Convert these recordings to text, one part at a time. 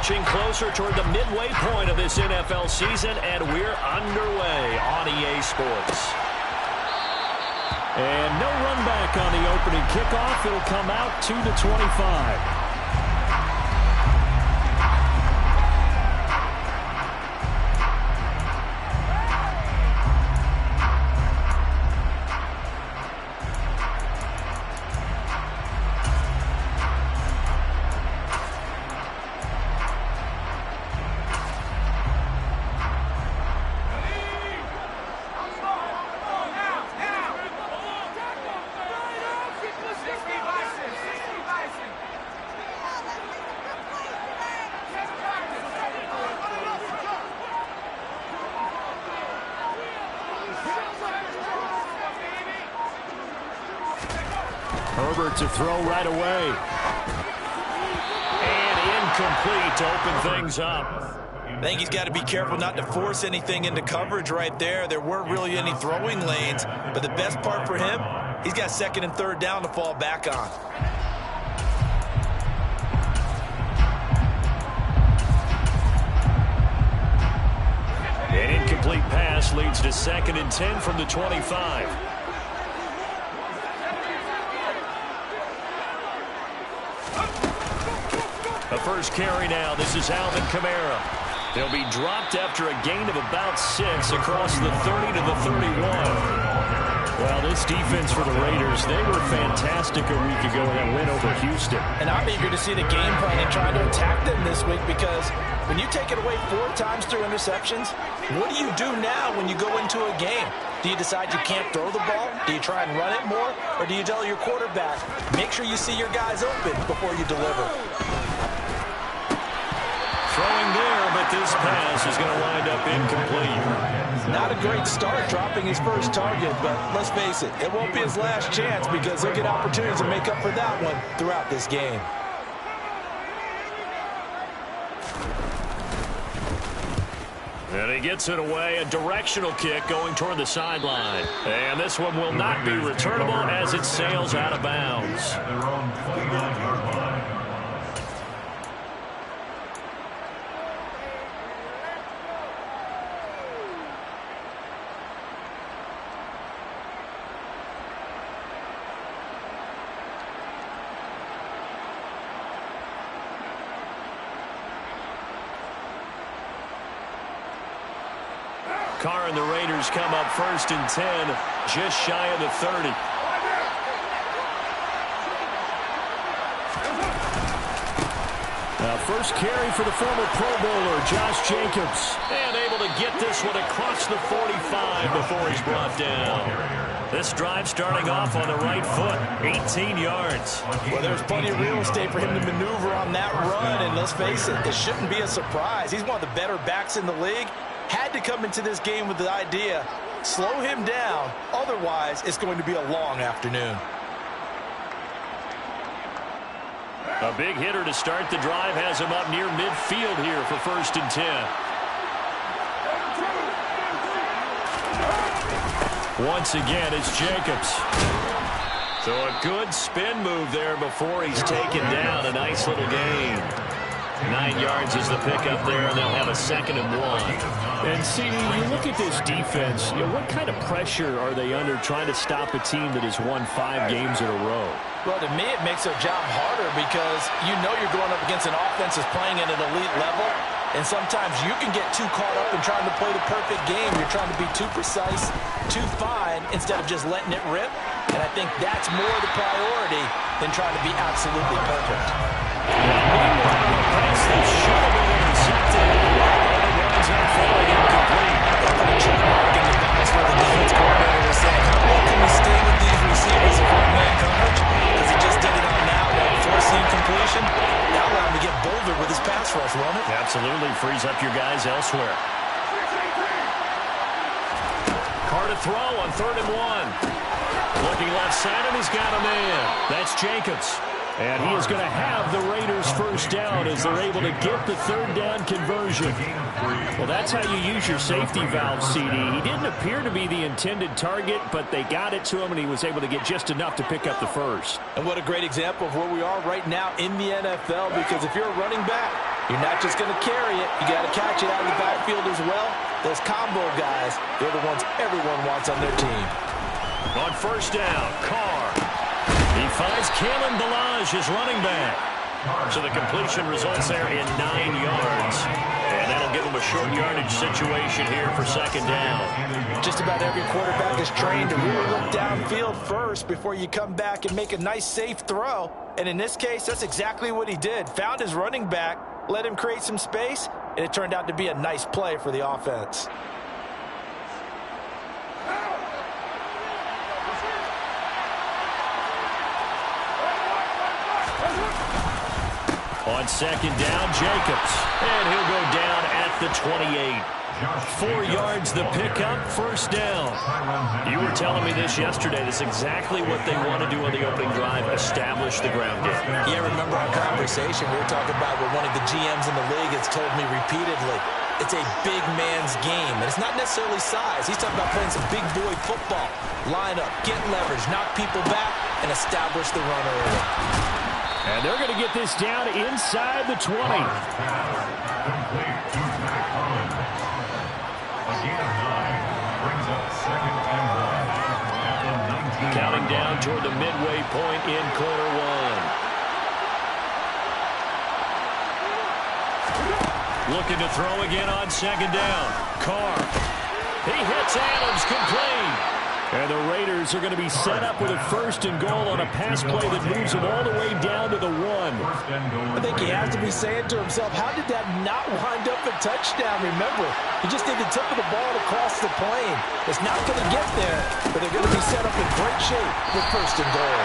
marching closer toward the midway point of this NFL season, and we're underway on EA Sports. And no run back on the opening kickoff. It'll come out 2-25. Herbert to throw right away. And incomplete to open things up. I think he's got to be careful not to force anything into coverage right there. There weren't really any throwing lanes, but the best part for him, he's got second and third down to fall back on. An incomplete pass leads to 2nd and 10 from the 25. The first carry now. This is Alvin Kamara. He'll be dropped after a gain of about 6 across the 30 to the 31. Well, this defense for the Raiders, they were fantastic a week ago in that win over Houston. And I'm eager to see the game plan and try to attack them this week, because when you take it away 4 times through interceptions, what do you do now when you go into a game? Do you decide you can't throw the ball? Do you try and run it more? Or do you tell your quarterback, make sure you see your guys open before you deliver? Throwing there, but this pass is going to wind up incomplete. Not a great start dropping his first target, but let's face it, it won't be his last chance, because he'll get opportunities to make up for that one throughout this game. And he gets it away, a directional kick going toward the sideline. And this one will not be returnable as it sails out of bounds. Carr and the Raiders come up 1st and 10, just shy of the 30. Now first carry for the former Pro Bowler, Josh Jacobs. And able to get this one across the 45 before he's brought down. This drive starting off on the right foot, 18 yards. Well, there's plenty of real estate for him to maneuver on that run, and let's face it, it shouldn't be a surprise. He's one of the better backs in the league. Had to come into this game with the idea, slow him down, otherwise it's going to be a long afternoon. A big hitter to start the drive has him up near midfield here for 1st and 10. Once again, it's Jacobs. So a good spin move there before he's taken down. A nice little gain. 9 yards is the pickup there, and they'll have a 2nd and 1. And see, you look at this defense, what kind of pressure are they under trying to stop a team that has won 5 games in a row? Well, to me, it makes their job harder, because you know you're going up against an offense that's playing at an elite level, and sometimes you can get too caught up in trying to play the perfect game. You're trying to be too precise, too fine, instead of just letting it rip. And I think that's more the priority than trying to be absolutely perfect. Meanwhile, a pass that should have been intercepted. Runs out falling incomplete. Chugging the bounce where the defense coordinator was saying, how long can we stay with these receivers if we're in man coverage? Because he just did it on that one, forcing completion. Now allow him to get bolder with his pass rush, won't it? Absolutely frees up your guys elsewhere. Carr to throw on 3rd and 1. Looking left side, and he's got a man. That's Jacobs. And he is going to have the Raiders first down as they're able to get the 3rd down conversion. Well, that's how you use your safety valve, CD. He didn't appear to be the intended target, but they got it to him, and he was able to get just enough to pick up the first. And what a great example of where we are right now in the NFL, because if you're a running back, You're not just going to carry it. You got to catch it out of the backfield as well. Those combo guys, they're the ones everyone wants on their team. On first down, Carr. He finds Kalen Ballage, his running back. So the completion results there in 9 yards. And that'll give him a short yardage situation here for second down. Just about every quarterback is trained to really look downfield first before you come back and make a nice, safe throw. And in this case, that's exactly what he did. Found his running back, let him create some space, and it turned out to be a nice play for the offense. On second down, Jacobs. And he'll go down at the 28. 4 yards the pickup, first down. You were telling me this yesterday. This is exactly what they want to do on the opening drive, establish the ground game. Yeah, remember our conversation? We were talking about what one of the GMs in the league has told me repeatedly. It's a big man's game, and it's not necessarily size. He's talking about playing some big boy football. Line up, get leverage, knock people back, and establish the run early. And they're going to get this down inside the 20. Counting down toward the midway point in quarter one. Looking to throw again on second down. Carr. He hits Adams, complete. And the Raiders are going to be set up with a first and goal on a pass play that moves them all the way down to the 1. I think he has to be saying to himself, how did that not wind up a touchdown? Remember, he just did the tip of the ball across the plane. It's not going to get there, but they're going to be set up in great shape with first and goal.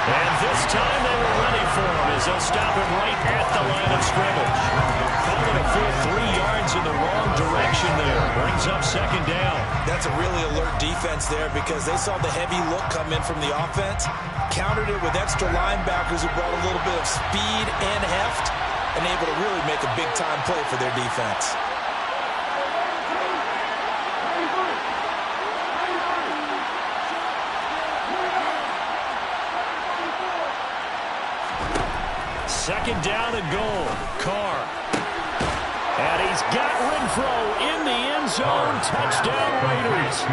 And this time they were ready for him as they'll stop him right at the line of scrimmage. Calling a full 3 yards in the wrong direction there. Brings up second down. That's a really alert defense there because they saw the heavy look come in from the offense, countered it with extra linebackers who brought a little bit of speed and heft, and able to really make a big-time play for their defense. Second down and goal. Carr. And he's got Renfro in the end zone. Touchdown, Raiders.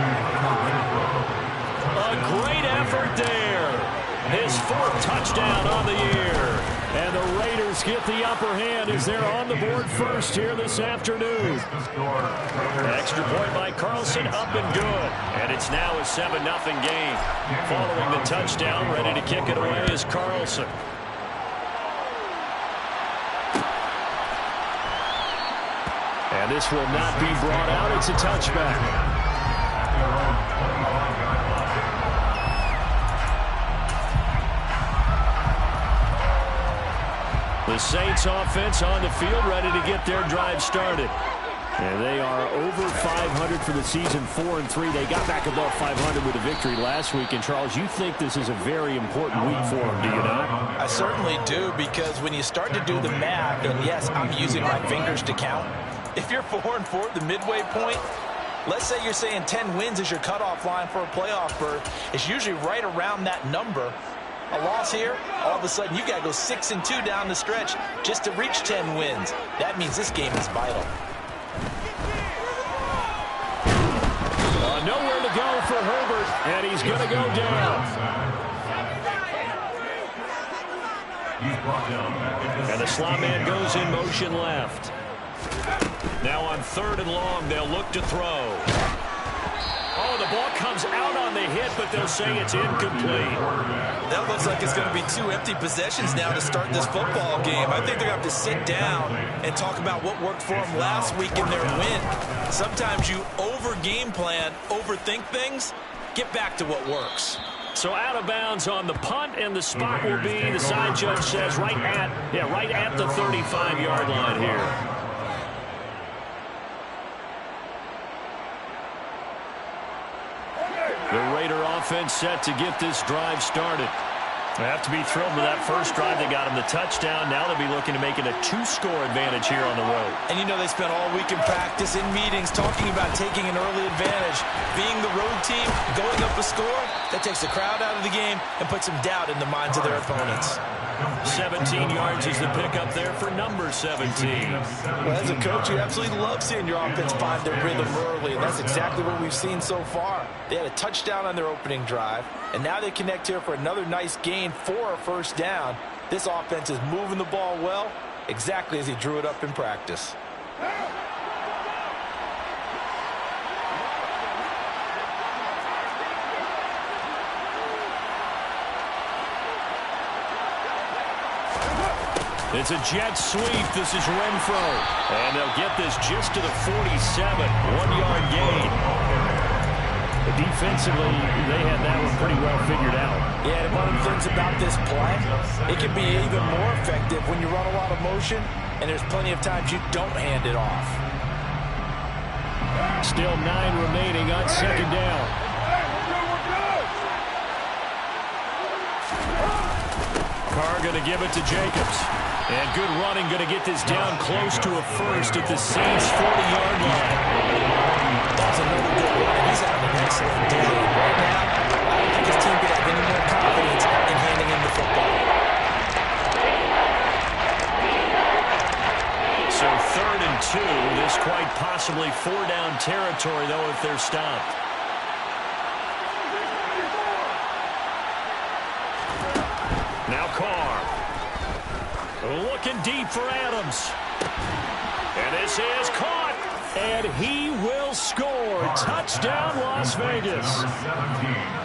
A great effort there. His 4th touchdown on the year. And the Raiders get the upper hand as they're on the board first here this afternoon. Extra point by Carlson, up and good. And it's now a 7-0 game. Following the touchdown, ready to kick it away is Carlson. And this will not be brought out. It's a touchback. The Saints offense on the field, ready to get their drive started. And they are over 500 for the season, 4-3. They got back above 500 with a victory last week. And, Charles, you think this is a very important week for them, do you not? I certainly do, because when you start to do the math, and yes, I'm using my fingers to count. If you're 4-4 at the midway point, let's say you're saying 10 wins is your cutoff line for a playoff berth. It's usually right around that number. A loss here, all of a sudden you got to go 6-2 down the stretch just to reach 10 wins. That means this game is vital. Nowhere to go for Herbert, and he's going to go down. And the slot man goes in motion left. Now on 3rd and long, they'll look to throw. Oh, the ball comes out on the hit, but they'll say it's incomplete. That looks like it's going to be 2 empty possessions now to start this football game. I think they're going to have to sit down and talk about what worked for them last week in their win. Sometimes you over-game plan, overthink things, get back to what works. So out of bounds on the punt, and the spot will be, the side judge says, right at the 35-yard line here. The Raider offense set to get this drive started. They have to be thrilled with that first drive. They got him the touchdown. Now they'll be looking to make it a 2-score advantage here on the road. And you know they spent all week in practice, in meetings, talking about taking an early advantage. Being the road team, going up a score, that takes the crowd out of the game and puts some doubt in the minds of their opponents. 17 yards is the pickup there for number 17. Well, as a coach, you absolutely love seeing your offense find their rhythm early, and that's exactly what we've seen so far. They had a touchdown on their opening drive, and now they connect here for another nice gain for a first down. This offense is moving the ball well, exactly as he drew it up in practice. It's a jet sweep. This is Renfro. And they'll get this just to the 47. 1-yard gain. Defensively, they had that one pretty well figured out. Yeah, and one of the things about this play, it can be even more effective when you run a lot of motion, and there's plenty of times you don't hand it off. Still 9 remaining on second down. Carr going to give it to Jacobs. And good running, going to get this down close to a first at the Saints' 40-yard line. That's another good run. He's having an excellent day. Right now, I don't think his team could have any more confidence in handing him the football. So 3rd and 2. This quite possibly 4-down territory, though, if they're stopped. Now Carr. Looking deep for Adams. And this is caught. And he will score. Touchdown, Las Vegas.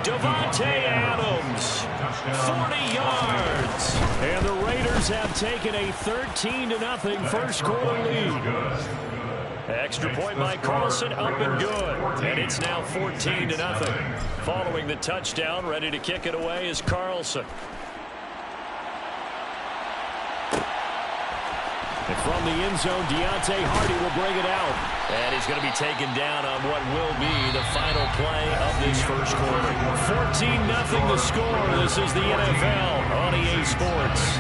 Devontae Adams. 40 yards. And the Raiders have taken a 13-0 first quarter lead. Extra point by Carlson, up and good. And it's now 14-0. Following the touchdown, ready to kick it away is Carlson. And from the end zone, Deontay Hardy will bring it out. And he's going to be taken down on what will be the final play of this first quarter. 14-0 the score. This is the NFL on EA Sports.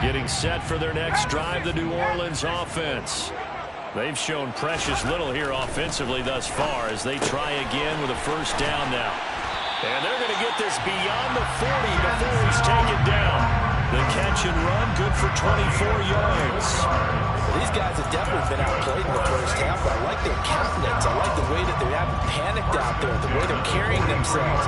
Getting set for their next drive, the New Orleans offense. They've shown precious little here offensively thus far as they try again with a first down now. And they're going to get this beyond the 40 before he's taken down. The catch and run, good for 24 yards. These guys have definitely been outplayed in the first half. I like their countenance. I like the way that they haven't panicked out there, the way they're carrying themselves.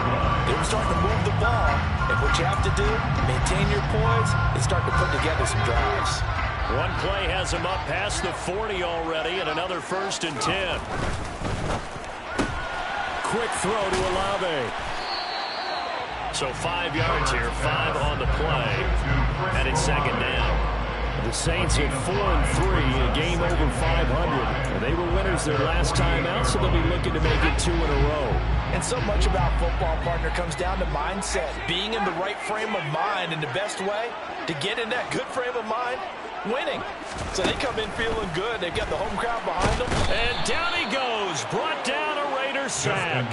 They're starting to move the ball. And what you have to do, maintain your poise and start to put together some drives. One play has him up past the 40 already, and another 1st and 10. Quick throw to Olave. So 5 yards here, 5 on the play, and it's second down. The Saints at 4-3, a game over 500. And they were winners their last time out, so they'll be looking to make it 2 in a row. And so much about football, partner, comes down to mindset. Being in the right frame of mind, and the best way to get in that good frame of mind, winning. So they come in feeling good. They've got the home crowd behind them. And down he goes. Brought down a Raider sack.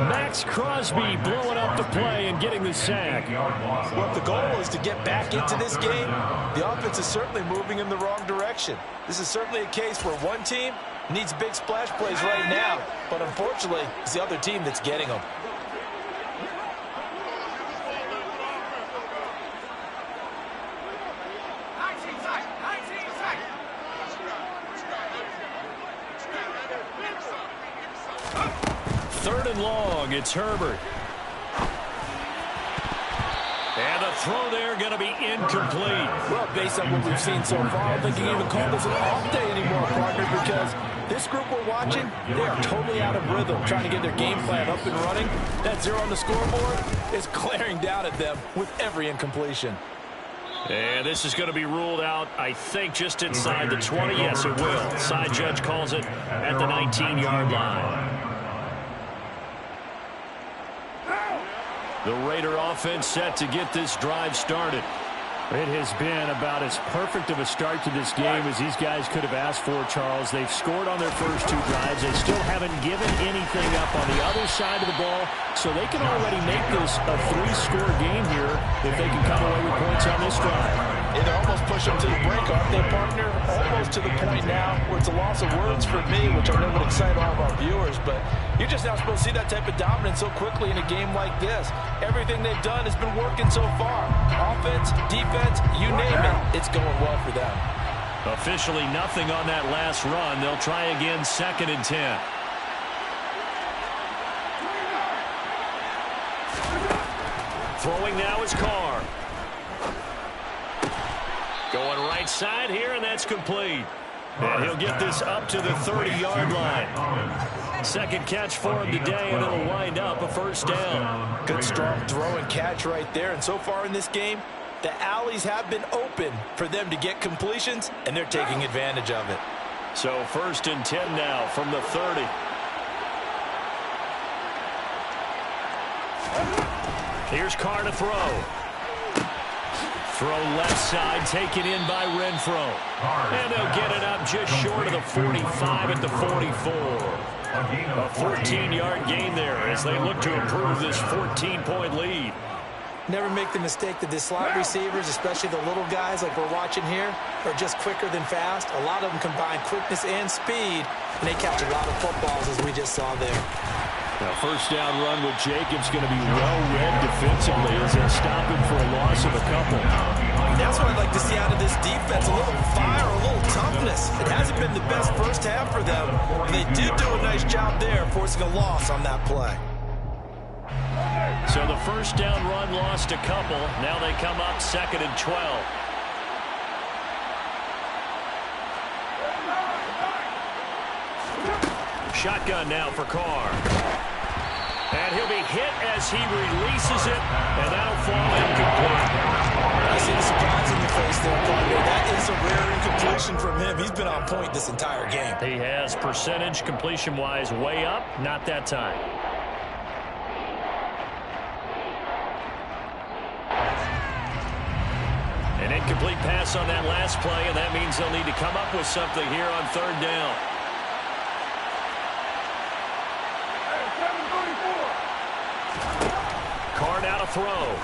Max Crosby blowing up the play and getting the sack. Well, if the goal is to get back into this game, the offense is certainly moving in the wrong direction. This is certainly a case where one team needs big splash plays right now, but unfortunately, it's the other team that's getting them. Third and long, it's Herbert. And a throw there going to be incomplete. Well, based on what we've seen so far, I don't think you can even call this an off day anymore, partner, because this group we're watching, they are totally out of rhythm, trying to get their game plan up and running. That 0 on the scoreboard is glaring down at them with every incompletion. And this is going to be ruled out, I think, just inside the 20. Yes, it will. Side judge calls it at the 19-yard line. The Raider offense set to get this drive started. It has been about as perfect of a start to this game as these guys could have asked for, Charles. They've scored on their first 2 drives. They still haven't given anything up on the other side of the ball. So they can already make this a 3-score game here if they can come away with points on this drive. Yeah, they're almost pushing them to the brink, aren't they, partner? Almost to the point now where it's a loss of words for me, which I know would excite all of our viewers. But you're just not supposed to see that type of dominance so quickly in a game like this. Everything they've done has been working so far. Offense, defense, you name it, it's going well for them. Officially nothing on that last run. They'll try again, 2nd and 10. Throwing now is Carr. Going right side here, and that's complete. And he'll get this up to the 30-yard line. Second catch for him today, and it'll wind up a first down. Good, strong throw and catch right there. And so far in this game, the alleys have been open for them to get completions, and they're taking advantage of it. So 1st and 10 now from the 30. Here's Carr to throw. Throw left side, taken in by Renfro. And they'll get it up just short of the 45 at the 44. A 14-yard gain there as they look to improve this 14-point lead. Never make the mistake that the slot receivers, especially the little guys like we're watching here, are just quicker than fast. A lot of them combine quickness and speed, and they catch a lot of footballs, as we just saw there. Now, first down run with Jacobs going to be well-read defensively as they stop him for a loss of a couple. That's what I'd like to see out of this defense, a little fire, a little toughness. It hasn't been the best first half for them, but they did do a nice job there forcing a loss on that play. So the first down run lost a couple. Now they come up 2nd and 12. Shotgun now for Carr. And he'll be hit as he releases it, and that'll fall incomplete. I see the surprise in the face there, partner. That is a rare incompletion from him. He's been on point this entire game. He has percentage completion-wise way up, not that time. An incomplete pass on that last play, and that means they'll need to come up with something here on 3rd down. Carr now to throw.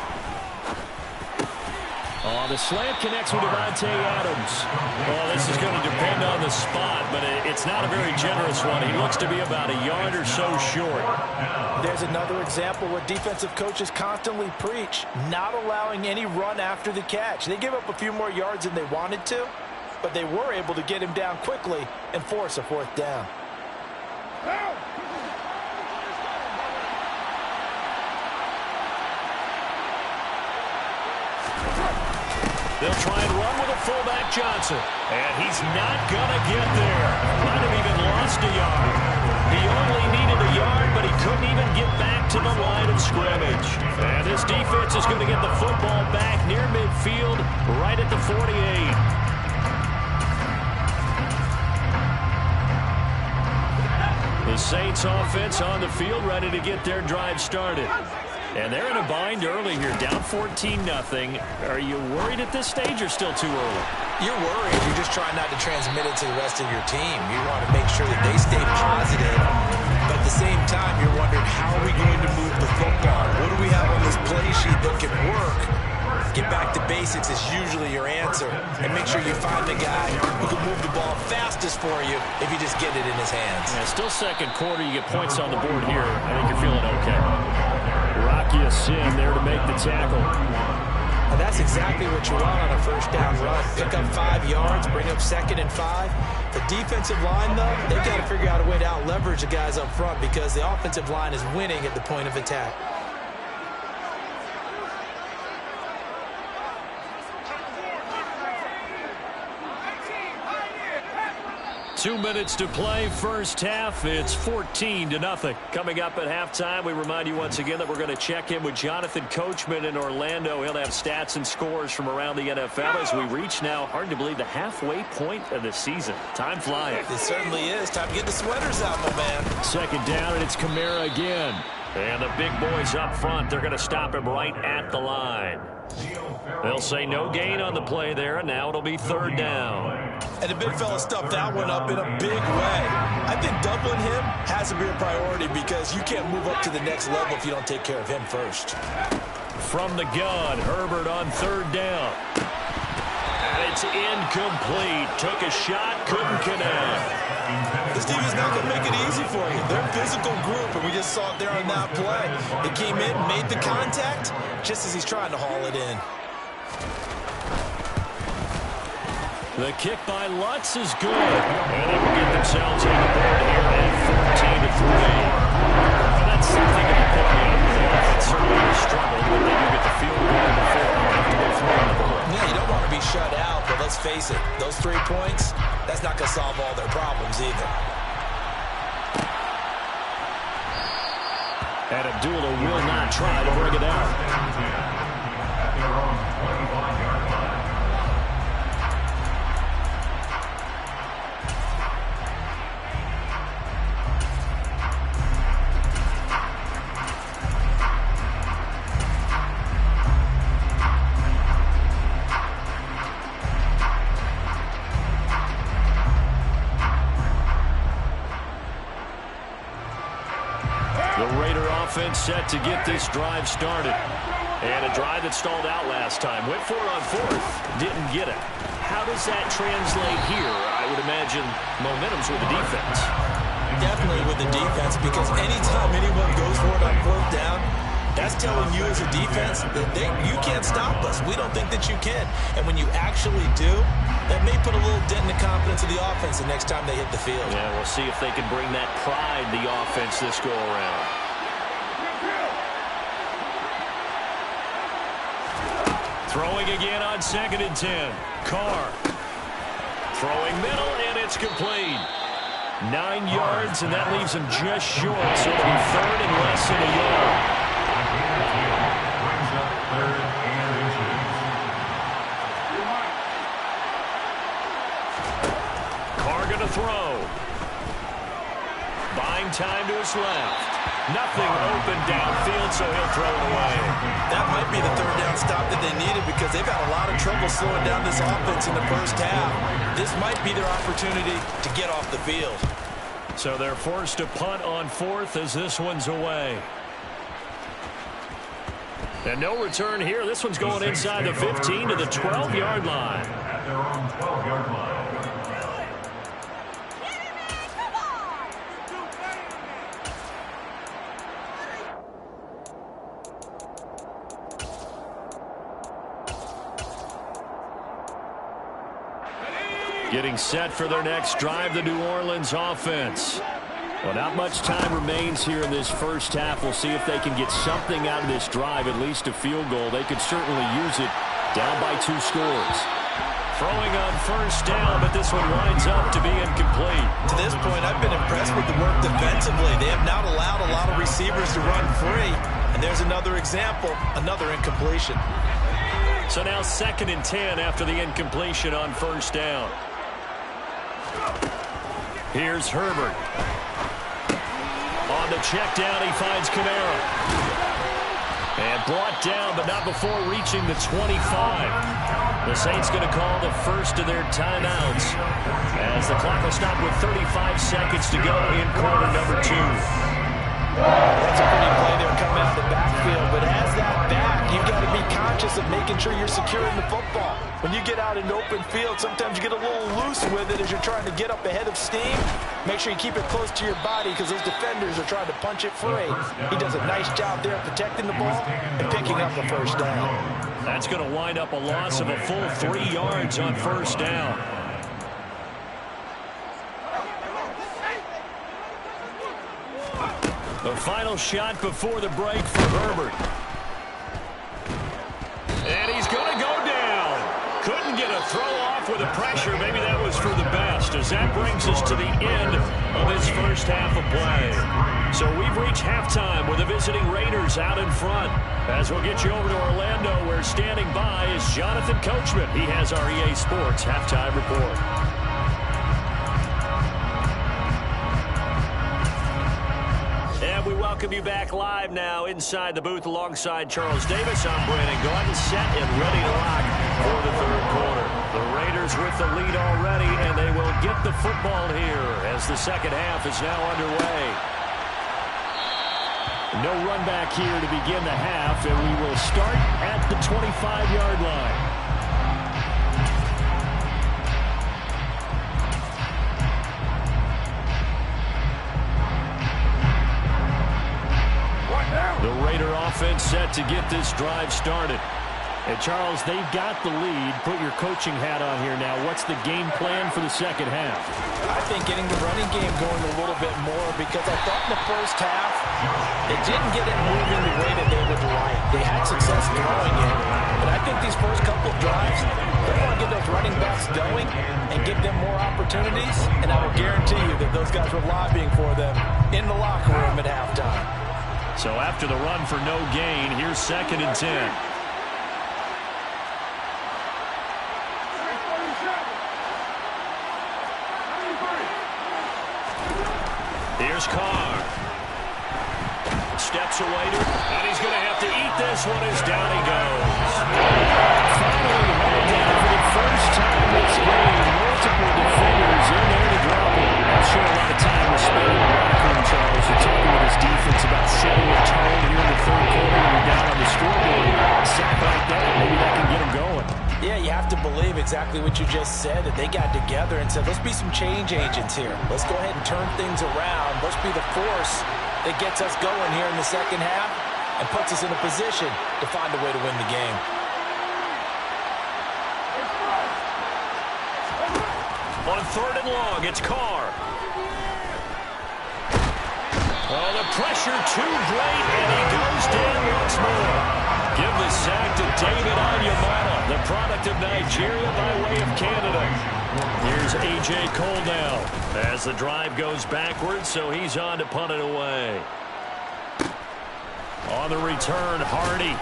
Oh, the slant connects with Devontae Adams. Well, this is going to depend on the spot, but it's not a very generous one. He looks to be about a yard or so short. There's another example what defensive coaches constantly preach, not allowing any run after the catch. They give up a few more yards than they wanted to, but they were able to get him down quickly and force a 4th down. They'll try and run with a fullback, Johnson. And he's not going to get there. Might have even lost a yard. He only needed a yard, but he couldn't even get back to the line of scrimmage. And this defense is going to get the football back near midfield, right at the 48. The Saints offense on the field, ready to get their drive started. And they're in a bind early here, down 14-0. Are you worried at this stage or still too early? You're worried. You're just trying not to transmit it to the rest of your team. You want to make sure that they stay positive. But at the same time, you're wondering, how are we going to move the football? What do we have on this play sheet that can work? Get back to basics is usually your answer. And make sure you find the guy who can move the ball fastest for you if you just get it in his hands. Yeah, still 2nd quarter. You get points on the board here. I think you're feeling okay. Rocky Sin there to make the tackle. Now that's exactly what you want on a first down run. Pick up 5 yards, bring up 2nd and 5. The defensive line, though, they've got to figure out a way to out-leverage the guys up front because the offensive line is winning at the point of attack. 2 minutes to play, first half. It's 14-0. Coming up at halftime, we remind you once again that we're going to check in with Jonathan Coachman in Orlando. He'll have stats and scores from around the NFL as we reach now, hard to believe, the halfway point of the season. Time flying. It certainly is. Time to get the sweaters out, my man. 2nd down, and it's Kamara again. And the big boys up front, they're going to stop him right at the line. They'll say no gain on the play there, and now it'll be third down. And the big fella stuffed that one up in a big way. I think doubling him has to be a priority because you can't move up to the next level if you don't take care of him first. From the gun, Herbert on third down. And it's incomplete. Took a shot, couldn't connect. This team is not going to make it easy for you. They're a physical group, and we just saw it there on that play. It came in, made the contact, just as he's trying to haul it in. The kick by Lutz is good. And they will get themselves on the board here at 14-3. And that's something to be picking up. It's certainly a struggle, but they do get the field goal before they have to go through on the board. Yeah, you don't want to be shut out, but let's face it, those 3 points, that's not going to solve all their problems either. And Abdullah will not try to bring it out. Set to get this drive started. And a drive that stalled out last time. Went for it on fourth. Didn't get it. How does that translate here? I would imagine momentum's with the defense. Definitely with the defense, because anytime anyone goes for it on fourth down, that's telling you as a defense that you can't stop us. We don't think that you can. And when you actually do, that may put a little dent in the confidence of the offense the next time they hit the field. Yeah, we'll see if they can bring that pride the offense this go around. Throwing again on 2nd and 10. Carr. Throwing middle, and it's complete. 9 yards, and that leaves him just short. So it'll be third and less than a yard. Carr going to throw. Buying time to his left. Nothing open downfield, so he'll throw it away. That might be the third down stop that they needed because they've had a lot of trouble slowing down this offense in the first half. This might be their opportunity to get off the field. So they're forced to punt on fourth as this one's away. And no return here. This one's going inside the 15 to the 12-yard line. At their own 12-yard line. Getting set for their next drive, the New Orleans offense. Well, not much time remains here in this first half. We'll see if they can get something out of this drive, at least a field goal. They could certainly use it down by 2 scores. Throwing on first down, but this one winds up to be incomplete. To this point, I've been impressed with the work defensively. They have not allowed a lot of receivers to run free. And there's another example, another incompletion. So now 2nd and 10 after the incompletion on first down. Here's Herbert. On the check down, he finds Kamara. And brought down, but not before reaching the 25. The Saints going to call the first of their timeouts as the clock will stop with 35 seconds to go in quarter number 2. That's a pretty play there coming out of the backfield, but as that back, you've got to be conscious of making sure you're securing the football. When you get out in open field, sometimes you get a little loose with it as you're trying to get up ahead of steam. Make sure you keep it close to your body because those defenders are trying to punch it free. He does a nice job there protecting the ball and picking up the first down. That's going to wind up a loss of a full 3 yards on first down. The final shot before the break for Herbert. And he's going to go down. Couldn't get a throw off with the pressure. Maybe that was for the best, as that brings us to the end of his first half of play. So we've reached halftime with the visiting Raiders out in front. As we'll get you over to Orlando, where standing by is Jonathan Coachman. He has our EA Sports halftime report. And we welcome welcome you back live now inside the booth alongside Charles Davis. I'm Brandon Gaudin, set and ready to rock for the third quarter. The Raiders with the lead already, and they will get the football here as the second half is now underway. No run back here to begin the half, and we will start at the 25-yard line. The Raider offense set to get this drive started. And Charles, they've got the lead. Put your coaching hat on here now. What's the game plan for the second half? I think getting the running game going a little bit more, because I thought in the first half they didn't get it moving the way that they would like. They had success throwing it. But I think these first couple of drives, they want to get those running backs going and give them more opportunities. And I will guarantee you that those guys were lobbying for them in the locker room at halftime. So after the run for no gain, here's 2nd and 10. Here's Carr. Steps away to, and he's going to have to eat this one as down he goes. Finally hauled down for the first time this game. Multiple defenders in there to drop him. I'm sure a lot of time was spent in the locker room, Charles. You're talking with his defense about setting a tone here in the third quarter when you're down on the scoreboard. A sack like that, maybe that can get him going. Yeah, you have to believe exactly what you just said, that they got together and said, let's be some change agents here. Let's go ahead and turn things around. Let's be the force that gets us going here in the second half and puts us in a position to find a way to win the game. On 3rd and long, it's Carr. Oh, the pressure too great, and he goes down once more. Give the sack to David Onyemata, the product of Nigeria by way of Canada. Here's A.J. Cole now as the drive goes backwards, so he's on to punt it away. On the return, Hardy.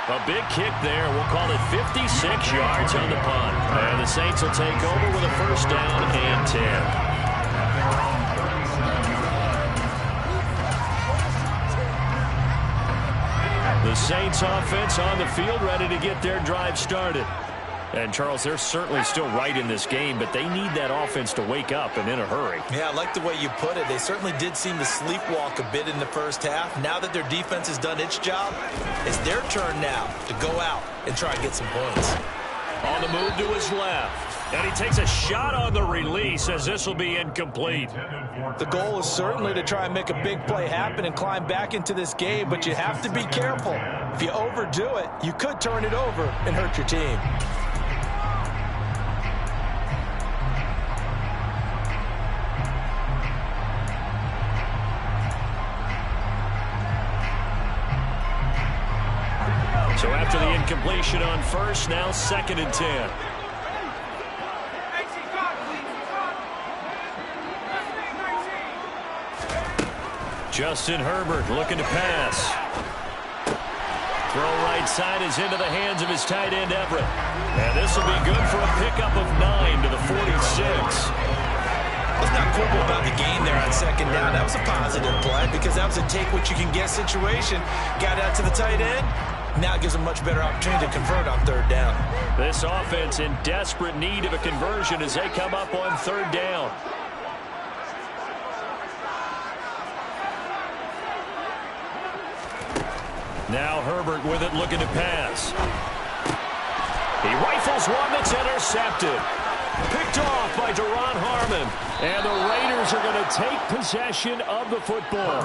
A big kick there. We'll call it 56 yards on the punt. And the Saints will take over with a first down and 10. The Saints offense on the field ready to get their drive started. And, Charles, they're certainly still right in this game, but they need that offense to wake up and in a hurry. Yeah, I like the way you put it. They certainly did seem to sleepwalk a bit in the first half. Now that their defense has done its job, it's their turn now to go out and try and get some points. On the move to his left. And he takes a shot on the release as this will be incomplete. The goal is certainly to try and make a big play happen and climb back into this game, but you have to be careful. If you overdo it, you could turn it over and hurt your team. So after the incompletion on first, now 2nd and 10. Justin Herbert looking to pass. Throw right side is into the hands of his tight end Everett. And this will be good for a pickup of 9 to the 46. Let's not quibble about the gain there on 2nd down. That was a positive play because that was a take-what-you-can-get situation. Got out to the tight end. Now it gives them much better opportunity to convert on 3rd down. This offense in desperate need of a conversion as they come up on 3rd down. Now Herbert with it, looking to pass. He rifles one that's intercepted. Picked off by Duron Harmon. And the Raiders are going to take possession of the football.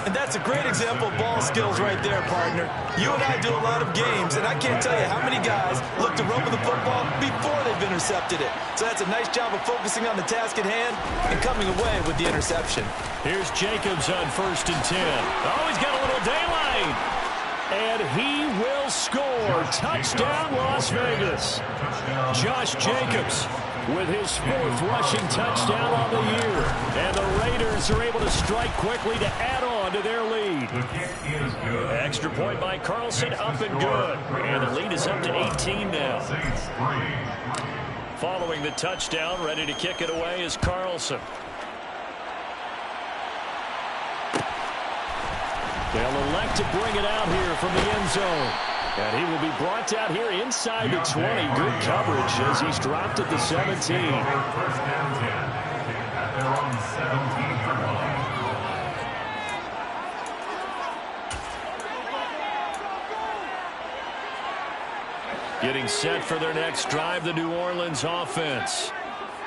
And that's a great example of ball skills right there, partner. You and I do a lot of games, and I can't tell you how many guys look to run with the football before they've intercepted it. So that's a nice job of focusing on the task at hand and coming away with the interception. Here's Jacobs on 1st and 10. Oh, he's got a little daylight. And he will score. Touchdown, Las Vegas. Josh Jacobs with his 4th rushing touchdown on the year. And the Raiders are able to strike quickly to add on to their lead. Extra point by Carlson, up and good. And the lead is up to 18 now. Following the touchdown, ready to kick it away is Carlson. They'll elect to bring it out here from the end zone. And he will be brought out here inside the 20. Good coverage as he's dropped at the 17. First and 10 at their own 17-yard line. Getting set for their next drive, the New Orleans offense.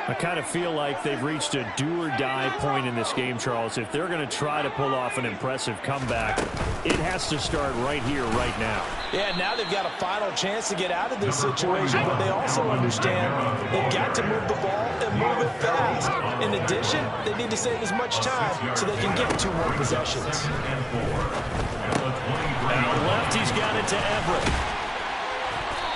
I kind of feel like they've reached a do-or-die point in this game, Charles. If they're going to try to pull off an impressive comeback, it has to start right here, right now. Yeah, now they've got a final chance to get out of this situation, but they also understand they've got to move the ball and move it fast. In addition, they need to save as much time so they can get 2 more possessions. Out left, he's got it to Everett.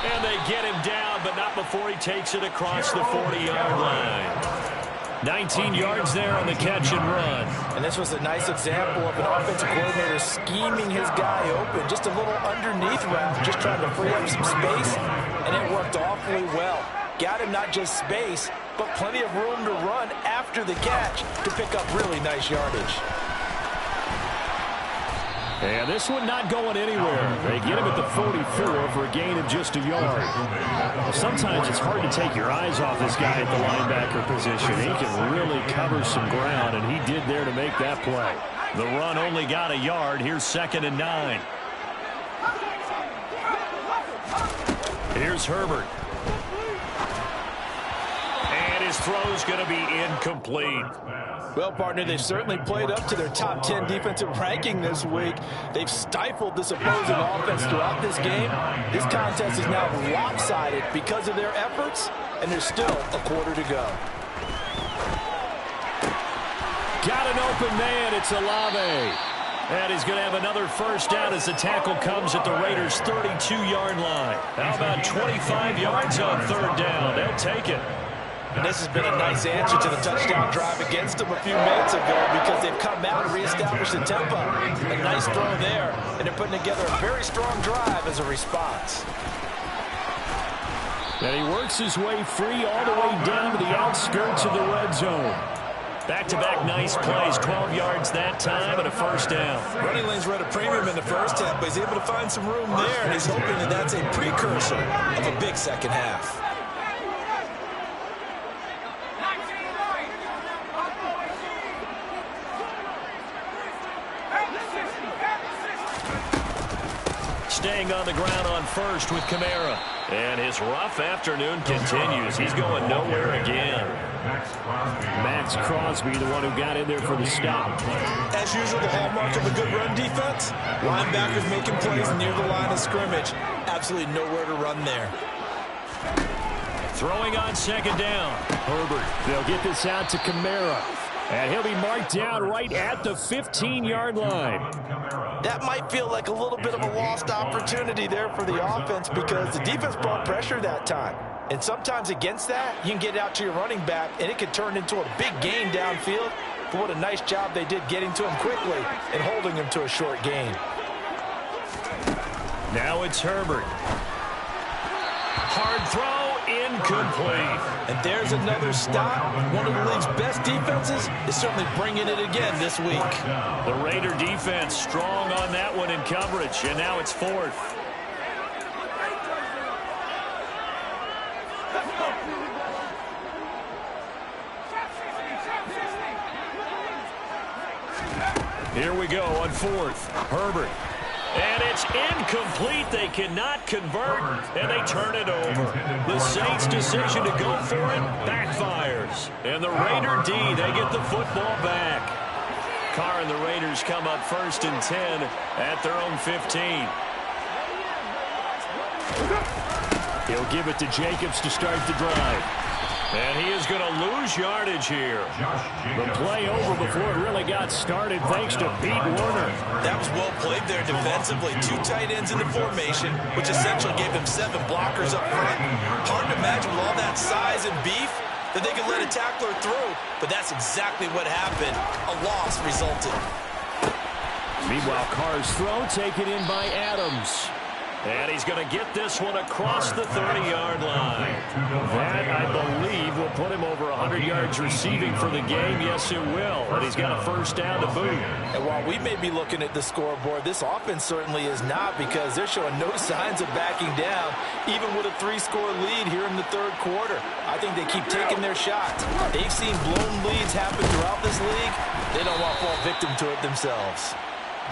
And they get him down, but not before he takes it across the 40-yard line. 19 yards there on the catch and run. And this was a nice example of an offensive coordinator scheming his guy open. Just a little underneath route, just trying to free up some space, and it worked awfully well. Got him not just space, but plenty of room to run after the catch to pick up really nice yardage. And this one not going anywhere. They get him at the 44 for a gain of just a yard. Well, sometimes it's hard to take your eyes off this guy at the linebacker position. He can really cover some ground, and he did there to make that play. The run only got a yard. Here's 2nd and 9. Here's Herbert. And his throw's going to be incomplete. Well, partner, they've certainly played up to their top 10 defensive ranking this week. They've stifled this opposing offense throughout this game. This contest is now lopsided because of their efforts, and there's still a quarter to go. Got an open man. It's Olave. And he's going to have another first down as the tackle comes at the Raiders' 32-yard line. How about 25 yards on 3rd down? They'll take it. And this has been a nice answer to the touchdown drive against them a few minutes ago because they've come out and reestablished the tempo. A nice throw there, and they're putting together a very strong drive as a response. And he works his way free all the way down to the outskirts of the red zone. Back-to-back nice plays, 12 yards that time and a first down. Running lanes were at a premium in the first half, but he's able to find some room there, and he's hoping that that's a precursor of a big second half. Staying on the ground on first with Kamara. And his rough afternoon continues. He's going nowhere again. Max Crosby, the one who got in there for the stop. As usual, the hallmark of a good run defense, linebackers making plays near the line of scrimmage. Absolutely nowhere to run there. Throwing on 2nd down. Herbert, they'll get this out to Kamara. And he'll be marked down right at the 15-yard line. That might feel like a little bit of a lost opportunity there for the offense because the defense brought pressure that time. And sometimes against that, you can get out to your running back, and it can turn into a big gain downfield. But what a nice job they did getting to him quickly and holding him to a short gain. Now it's Herbert. Hard throw. Incomplete. And there's another stop. One of the league's best defenses is certainly bringing it again this week. The Raider defense strong on that one in coverage, and now it's 4th. Here we go on 4th. Herbert. And it's incomplete. They cannot convert, and they turn it over. The Saints' decision to go for it backfires. And the Raider D, they get the football back. Carr and the Raiders come up 1st and 10 at their own 15. He'll give it to Jacobs to start the drive. And he is going to lose yardage here. The play over before it really got started thanks to Pete Werner. That was well played there defensively. 2 tight ends in the formation, which essentially gave them 7 blockers up front. Hard to imagine with all that size and beef that they could let a tackler through, but that's exactly what happened. A loss resulted. Meanwhile, Carr's throw taken in by Adams. And he's going to get this one across the 30-yard line. That, I believe, will put him over 100 yards receiving for the game. Yes, it will. And he's got a first down to boot. And while we may be looking at the scoreboard, this offense certainly is not, because they're showing no signs of backing down, even with a 3-score lead here in the third quarter. I think they keep taking their shots. They've seen blown leads happen throughout this league. They don't want to fall victim to it themselves.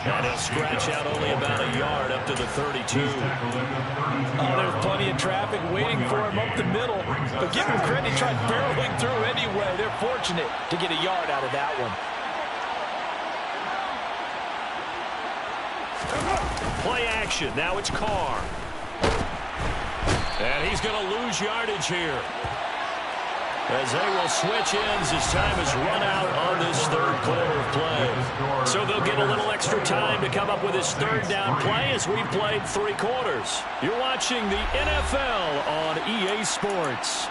And he'll scratch out only about a yard up to the 32. There's plenty of traffic waiting for him up the middle. But give him credit, he tried barreling through anyway. They're fortunate to get a yard out of that one. Play action. Now it's Carr. And he's going to lose yardage here, as they will switch ends as time has run out on this third quarter of play. So they'll get a little extra time to come up with his third down play as we've played 3 quarters. You're watching the NFL on EA Sports.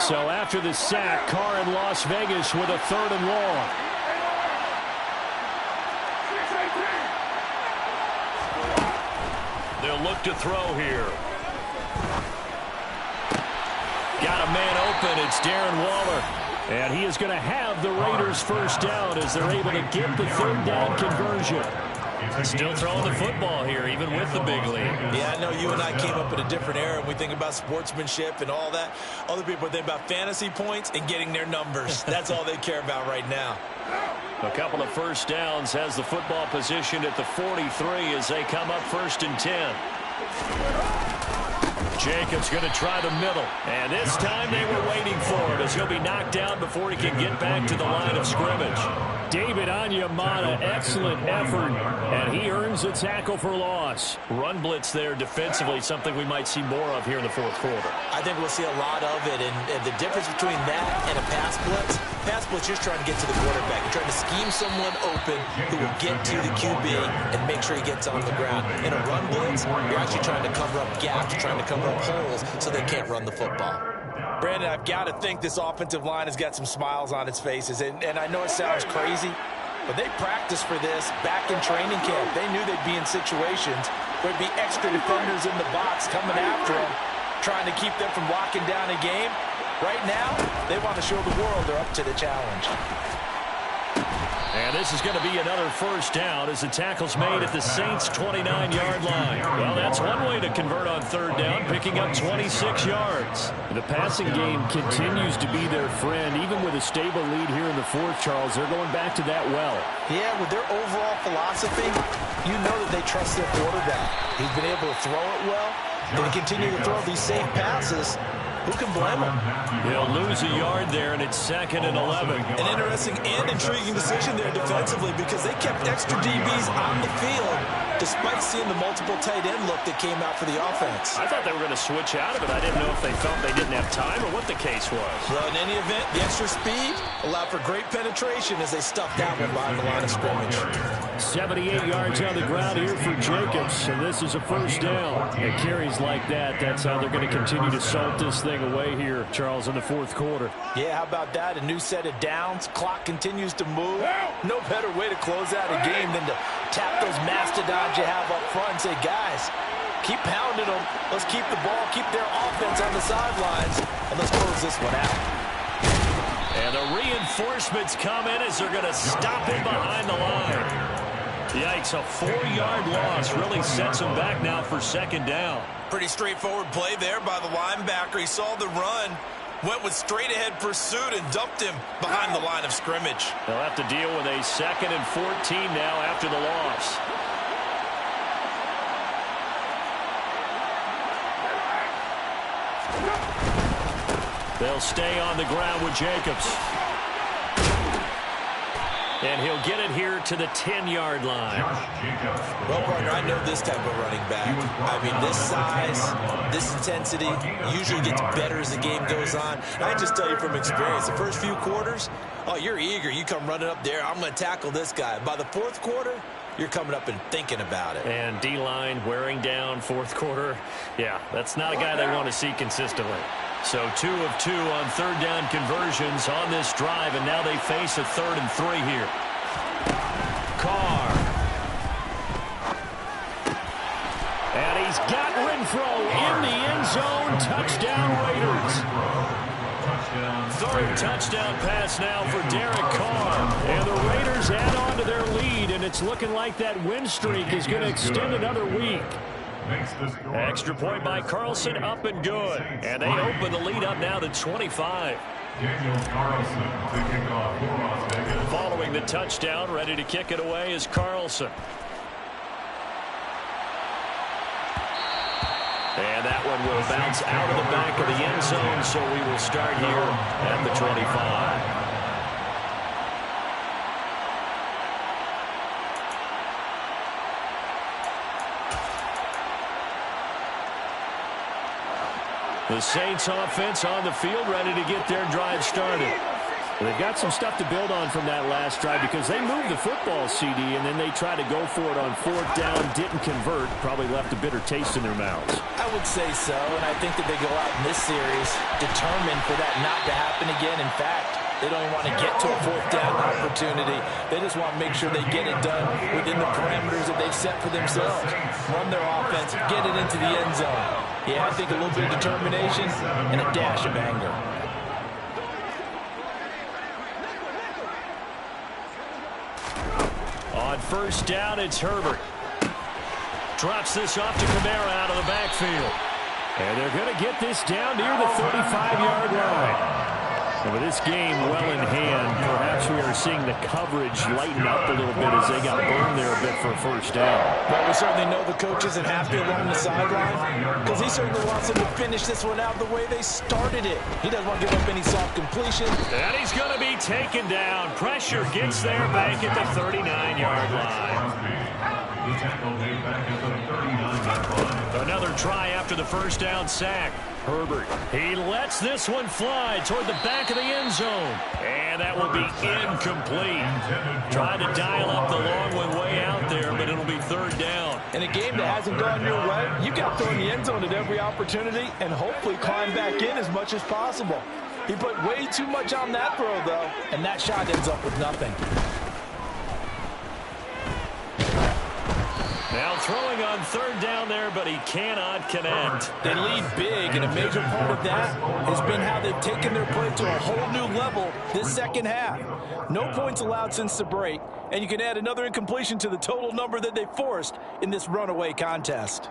So after the sack, Carr in Las Vegas with a 3rd and long. They'll look to throw here. Got a man open. It's Darren Waller. And he is going to have the Raiders first down as they're able to get the 3rd down conversion. Still throwing the football here, even with the big lead. Yeah, I know you and I came up in a different era, and we think about sportsmanship and all that. Other people think about fantasy points and getting their numbers. That's all they care about right now. A couple of first downs, has the football position at the 43 as they come up 1st and 10. Jacobs going to try the middle. And this time they were waiting for it, as he'll be knocked down before he can get back to the line of scrimmage. David Onyemata, excellent effort, and he earns a tackle for loss. Run blitz there defensively, something we might see more of here in the 4th quarter. I think we'll see a lot of it, and the difference between that and a pass blitz, you're just trying to get to the quarterback. You're trying to scheme someone open who will get to the QB and make sure he gets on the ground. In a run blitz, you're actually trying to cover up gaps, you're trying to cover up holes so they can't run the football. Brandon, I've got to think this offensive line has got some smiles on its faces. And I know it sounds crazy, but they practiced for this back in training camp. They knew they'd be in situations where there'd be extra defenders in the box coming after them, trying to keep them from locking down a game. Right now, they want to show the world they're up to the challenge. And this is going to be another first down as the tackle's made at the Saints' 29-yard line. Well, that's one way to convert on 3rd down, picking up 26 yards. The passing game continues to be their friend. Even with a stable lead here in the 4th, Charles, they're going back to that well. Yeah, with their overall philosophy, you know that they trust their quarterback. He's been able to throw it well. They continue to throw these safe passes. Who can blame him? He'll lose a yard there, and it's 2nd and 11. An interesting and intriguing decision there defensively, because they kept extra DBs on the field despite seeing the multiple tight end look that came out for the offense. I thought they were going to switch out of it. I didn't know if they felt they didn't have time or what the case was. Well, in any event, the extra speed allowed for great penetration as they stuffed that one behind the line of scrimmage. 78 yards on the ground here for Jacobs, and this is a first down. And carries like that, that's how they're going to continue to salt this thing away here, Charles, in the 4th quarter. Yeah, how about that? A new set of downs. Clock continues to move. No better way to close out a game than to tap those mastodons you have up front and say, guys, keep pounding them. Let's keep the ball, keep their offense on the sidelines, and let's close this one out. And the reinforcements come in as they're going to stop him behind the line. Yikes, a 4-yard loss really sets him back now for 2nd down. Pretty straightforward play there by the linebacker. He saw the run, went with straight-ahead pursuit, and dumped him behind the line of scrimmage. They'll have to deal with a 2nd and 14 now after the loss. They'll stay on the ground with Jacobs. And he'll get it here to the 10-yard line. Well, partner, I know this type of running back. I mean, this size, this intensity usually gets better as the game goes on. And I just tell you from experience, the first few quarters, oh, you're eager. You come running up there, I'm going to tackle this guy. By the fourth quarter, you're coming up and thinking about it. And D-line wearing down fourth quarter. Yeah, that's not a guy they want to see consistently. So 2 of 2 on third down conversions on this drive, and now they face a 3rd and 3 here. Carr. And he's got Renfro in the end zone. Touchdown Raiders. Third touchdown pass now for Derek Carr. And the Raiders add on to their lead, and it's looking like that win streak is going to extend another week. Extra point by Carlson, up and good. And they open the lead up now to 25. Following the touchdown, ready to kick it away is Carlson. And that one will bounce out of the back of the end zone, so we will start here at the 25. The Saints offense on the field, ready to get their drive started. They've got some stuff to build on from that last drive because they moved the football, CD, and then they tried to go for it on 4th down, didn't convert, probably left a bitter taste in their mouths. I would say so, and I think that they go out in this series determined for that not to happen again. In fact, they don't even want to get to a 4th down opportunity. They just want to make sure they get it done within the parameters that they've set for themselves. Run their offense, get it into the end zone. Yeah, I think a little bit of determination and a dash of anger. On 1st down, it's Herbert. Drops this off to Kamara out of the backfield. And they're going to get this down near the 35-yard line. And with this game well in hand, perhaps we are seeing the coverage lighten up a little bit as they got burned there a bit for a 1st down. Well, we certainly know the coach isn't happy along the sideline because he certainly wants them to finish this one out the way they started it. He doesn't want to give up any soft completion. And he's going to be taken down. Pressure gets there back at the 39-yard line. Another try after the 1st down sack. Herbert, he lets this one fly toward the back of the end zone. And that will be incomplete. Trying to dial up the long one way out there, but it'll be 3rd down. In a game that hasn't gone your way, you got to throw in the end zone at every opportunity and hopefully climb back in as much as possible. He put way too much on that throw, though, and that shot ends up with nothing. Now throwing on 3rd down there, but he cannot connect. They lead big, and a major part of that has been how they've taken their play to a whole new level this second half. No points allowed since the break, and you can add another incompletion to the total number that they forced in this runaway contest.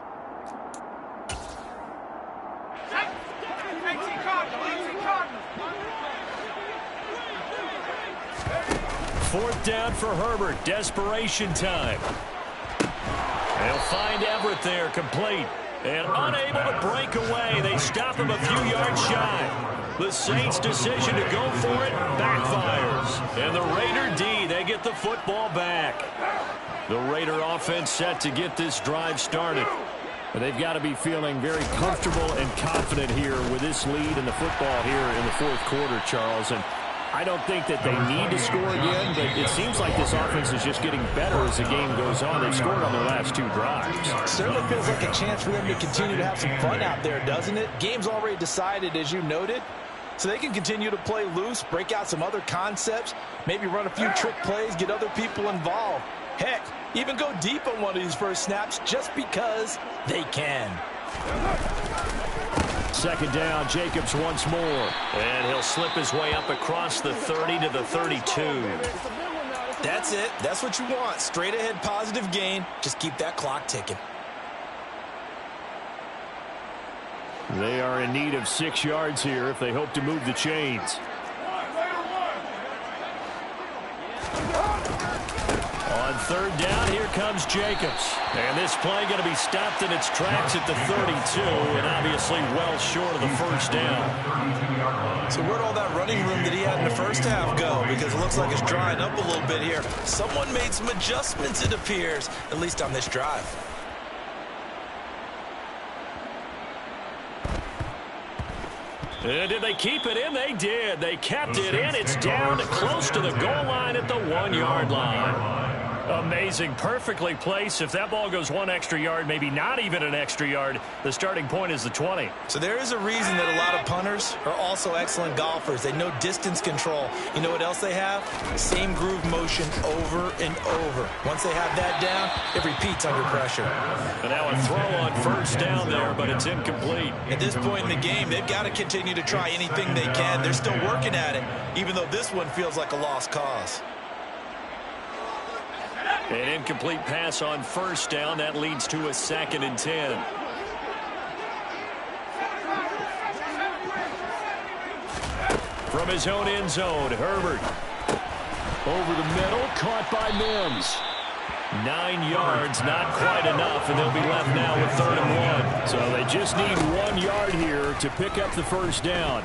Fourth down for Herbert. Desperation time. They'll find Everett there, complete. And unable to break away. They stop him a few yards shy. The Saints' decision to go for it backfires. And the Raider D, they get the football back. The Raider offense set to get this drive started. But they've got to be feeling very comfortable and confident here with this lead in the football here in the 4th quarter, Charles. And I don't think that they need to score again, but it seems like this offense is just getting better as the game goes on. They've scored on their last 2 drives. Certainly feels like a chance for them to continue to have some fun out there, doesn't it? Game's already decided, as you noted, so they can continue to play loose, break out some other concepts, maybe run a few trick plays, get other people involved. Heck, even go deep on one of these first snaps just because they can. 2nd down, Jacobs once more. And he'll slip his way up across the 30 to the 32. That's it. That's what you want. Straight ahead positive gain. Just keep that clock ticking. They are in need of 6 yards here if they hope to move the chains. On third down, here comes Jacobs. And this play going to be stopped in its tracks at the 32, and obviously well short of the first down. So where'd all that running room that he had in the first half go? Because it looks like it's drying up a little bit here. Someone made some adjustments, it appears, at least on this drive. And did they keep it in? They did. They kept it in. It's down close to the goal line at the 1-yard line. Amazing. Perfectly placed. If that ball goes 1 extra yard, maybe not even an extra yard, the starting point is the 20. So there is a reason that a lot of punters are also excellent golfers. They know distance control. You know what else they have? Same groove motion over and over. Once they have that down, it repeats under pressure. And now a throw on first down there, but it's incomplete. At this point in the game, they've got to continue to try anything they can. They're still working at it, even though this one feels like a lost cause. An incomplete pass on first down. That leads to a 2nd and 10. From his own end zone, Herbert. Over the middle, caught by Mims. 9 yards, not quite enough, and they'll be left now with 3rd and 1. So they just need 1 yard here to pick up the first down.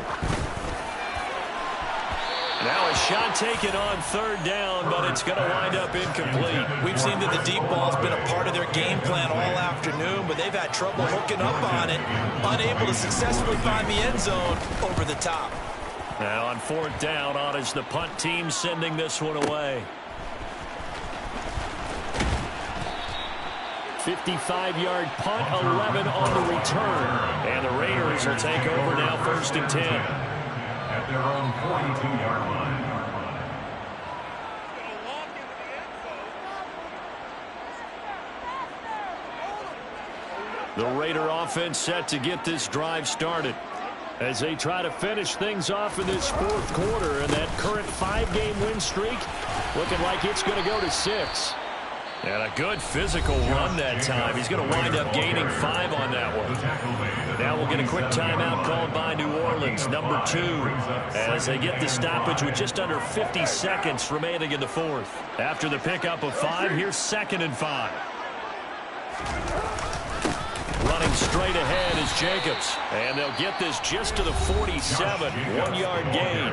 Now a shot taken on 3rd down, but it's going to wind up incomplete. We've seen that the deep ball's been a part of their game plan all afternoon, but they've had trouble hooking up on it, unable to successfully find the end zone over the top. Now on 4th down, on is the punt team sending this one away. 55-yard punt, 11 on the return. And the Raiders will take over now 1st and 10. At their own 42-yard line. The Raider offense set to get this drive started as they try to finish things off in this 4th quarter, and that current 5-game win streak looking like it's going to go to 6. And a good physical run that time. He's going to wind up gaining 5 on that one. Now we'll get a quick timeout called by New Orleans, number 2, as they get the stoppage with just under 50 seconds remaining in the 4th. After the pickup of 5, here's 2nd and 5. Running straight ahead is Jacobs. And they'll get this just to the 47, 1-yard gain.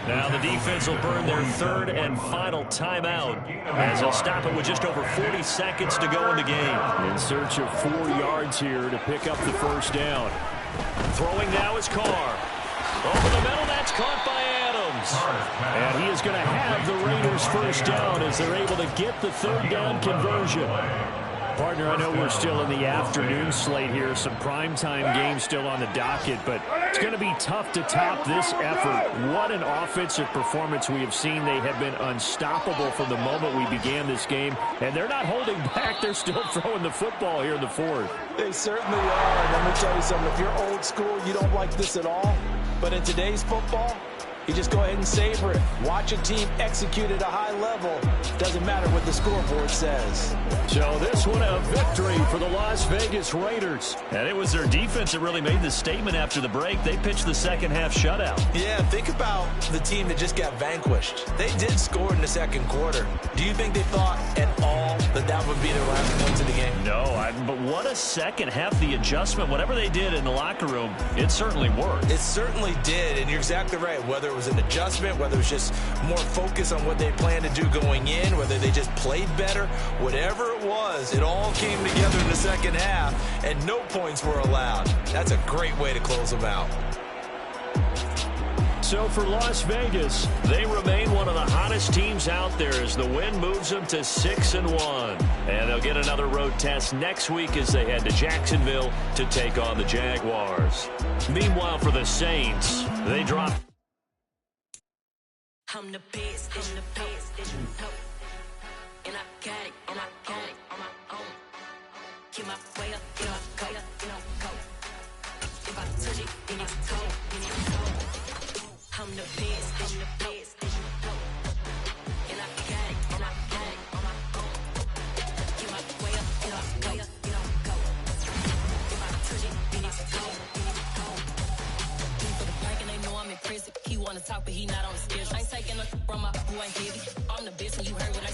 Now the defense will burn their 3rd and final timeout as they'll stop it with just over 40 seconds to go in the game. In search of 4 yards here to pick up the first down. Throwing now is Carr. Over the middle, that's caught by Adams. And he is going to have the Raiders first down as they're able to get the 3rd down conversion. Partner, I know we're still in the afternoon slate here. Some primetime games still on the docket, but it's going to be tough to top this effort. What an offensive performance we have seen. They have been unstoppable from the moment we began this game, and they're not holding back. They're still throwing the football here in the 4th. They certainly are. And let me tell you something. If you're old school, you don't like this at all. But in today's football, you just go ahead and savor it. Watch a team execute at a high level. Doesn't matter what the scoreboard says. So this one a victory for the Las Vegas Raiders. And it was their defense that really made the statement after the break. They pitched the second half shutout. Yeah, think about the team that just got vanquished. They did score in the 2nd quarter. Do you think they thought at all that that would be their last points of the game? No, but what a second half. The adjustment, whatever they did in the locker room, it certainly worked. It certainly did, and you're exactly right. Whether it was an adjustment, whether it was just more focus on what they planned to do going in, whether they just played better, whatever it was, it all came together in the 2nd half, and no points were allowed. That's a great way to close them out. So for Las Vegas, they remain one of the hottest teams out there as the win moves them to 6-1. And they'll get another road test next week as they head to Jacksonville to take on the Jaguars. Meanwhile, for the Saints, they drop. I'm the best, and I got it, on my own. Keep my way up, go. If I touch it, then it's cold, I'm the best, and I got it, on my own. Keep my way up, go. If I touch it, then it's cold, For the plank and they know I'm in prison. He wanna talk, but he not on the schedule. I ain't taking a from my boy heavy. I'm the best, and you heard what I